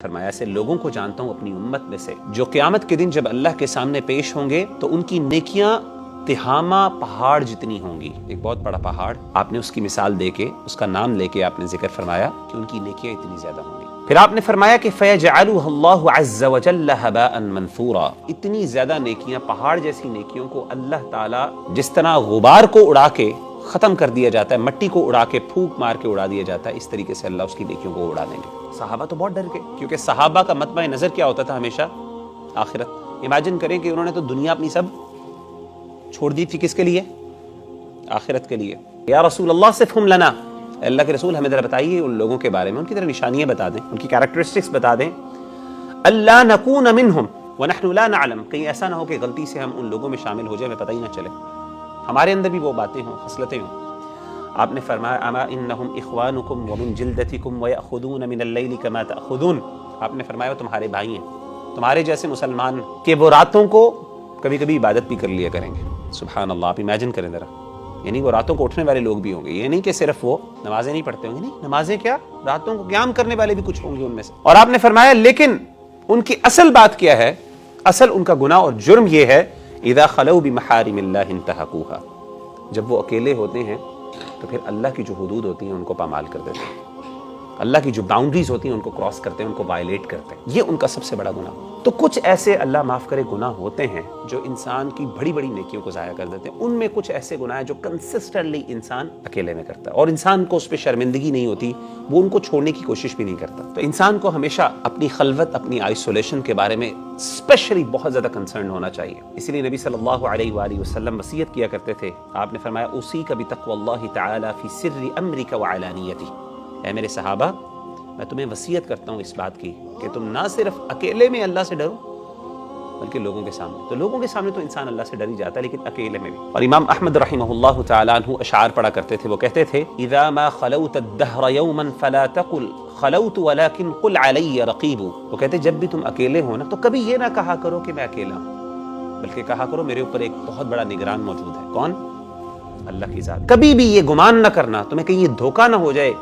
فرمایا ایسے لوگوں کو جانتا ہوں اپنی امت میں سے جو قیامت کے دن جب اللہ کے سامنے پیش ہوں گے تو ان کی نیکیاں تہامہ پہاڑ جتنی ہوں گی. ایک بہت بڑا پہاڑ، آپ نے اس کی مثال دے کے، اس کا نام لے کے آپ نے ذکر فرمایا کہ ان کی نیکیاں اتنی زیادہ ہوں گی. پھر آپ نے فرمایا کہ فَيَجْعَلُهَا اللَّهُ عَزَّ وَجَلَّ هَبَاءً مَنْثُورًا. اتنی زیادہ نیکیاں، پہاڑ جیسی نیکیوں کو اللہ تعالیٰ جس طرح غبار کو اڑا کے ختم کر دیا جاتا ہے، مٹی کو اڑا کے پھونک مار کے اڑا دیا جاتا ہے، اس طریقے سے اللہ اس کی نیکیوں کو اڑا دیں گے. صحابہ تو بہت ڈر گئے، کیونکہ صحابہ کا مطمع نظر کیا ہوتا تھا ہمیشہ؟ آخرت. امیجن کریں کہ انہوں نے تو دنیا اپنی سب چھوڑ دی تھی، کس کے لیے؟ آخرت کے لیے. یا رسول اللہ صفہم لنا، اللہ کے رسول ہمیں ذرا بتائیے ان لوگوں کے بارے میں، ان کی ذرا نشانیاں بتا دیں، ان کی کیریکٹرسٹکس بتا دیں. اللہ نکون منہم ونحن لا نعلم، کہیں ایسا نہ ہو کہ غلطی سے ہم ان لوگوں میں شامل ہو جائیں، ہمیں پتہ ہی نہ چلے، ہمارے اندر بھی وہ باتیں ہوں، خصلتیں ہوں. آپ نے فرمایا اما انہم اخوانکم ومن جلدتکم ویأخذون من اللیل کما تأخذون. آپ نے فرمایا وہ تمہارے بھائی ہیں، تمہارے جیسے مسلمان کہ وہ راتوں کو کبھی کبھی عبادت بھی کر لیا کریں گے. سبحان اللہ. آپ امیجن کریں ذرا، یعنی وہ راتوں کو اٹھنے والے لوگ بھی ہوں گے، یہ نہیں کہ صرف وہ نمازیں نہیں پڑھتے ہوں گے، نہیں، نمازیں کیا، راتوں کو قیام کرنے والے بھی کچھ ہوں گے ان میں سے. اور آپ نے فرمایا لیکن ان کی اصل بات کیا ہے؟ اصل ان کا گناہ اور جرم یہ ہے اذا خلوا بمحارم اللہ انتہکوها، جب وہ اکیلے ہوتے ہیں تو پھر اللہ کی جو حدود ہوتی ہیں ان کو پامال کر دیتے ہیں، اللہ کی جو باؤنڈریز ہوتی ہیں ان کو کراس کرتے ہیں، ان کو وائلیٹ کرتے ہیں. یہ ان کا سب سے بڑا گناہ. تو کچھ ایسے اللہ معاف کرے گناہ ہوتے ہیں جو انسان کی بڑی بڑی نیکیوں کو ضائع کر دیتے ہیں. ان میں کچھ ایسے گناہ ہیں جو کنسسٹنٹلی انسان اکیلے میں کرتا ہے اور انسان کو اس پہ شرمندگی نہیں ہوتی، وہ ان کو چھوڑنے کی کوشش بھی نہیں کرتا. تو انسان کو ہمیشہ اپنی خلوت، اپنی آئسولیشن کے بارے میں اسپیشلی بہت زیادہ کنسرن ہونا چاہیے. اسی لیے نبی صلی اللہ علیہ وآلہ وسلم وصیت کیا کرتے تھے. آپ نے فرمایا اوصیک بتقوی اللہ تعالی فی سر امرک وعلانیتہ، اے میرے صحابہ میں تمہیں وصیت کرتا ہوں اس بات کی کہ تم نہ صرف اکیلے میں اللہ سے ڈرو بلکہ لوگوں کے سامنے. تو لوگوں کے سامنے تو انسان اللہ سے ڈر ہی جاتا ہے، لیکن اکیلے میں بھی. اور امام احمد رحمہ اللہ تعالیٰ عنہ اشعار پڑھا کرتے تھے. وہ کہتے تھے اذا ما خلوت الدہر یوما فلا تقل خلوت ولكن قل علی رقیب. وہ کہتے جب بھی تم اکیلے ہو نا تو کبھی یہ نہ کہا کرو کہ میں اکیلا ہوں، بلکہ کہا کرو میرے اوپر ایک بہت بڑا نگران موجود ہے. کون؟ اللہ کی ذات. کبھی بھی یہ گمان نہ کرنا، تمہیں کہیں یہ دھوکہ نہ ہو جائے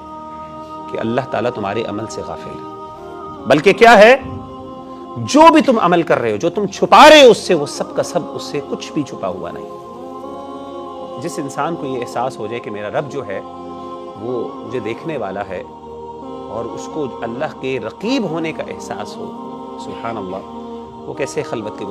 کہ اللہ تعالیٰ تمہارے عمل سے غافل ہے، بلکہ کیا ہے، جو بھی تم عمل کر رہے ہو، جو تم چھپا رہے ہو اس سے، وہ سب کا سب اس سے کچھ بھی چھپا ہوا نہیں. جس انسان کو یہ احساس ہو جائے کہ میرا رب جو ہے وہ مجھے دیکھنے والا ہے اور اس کو اللہ کے رقیب ہونے کا احساس ہو، سبحان اللہ، وہ کیسے خلوت کے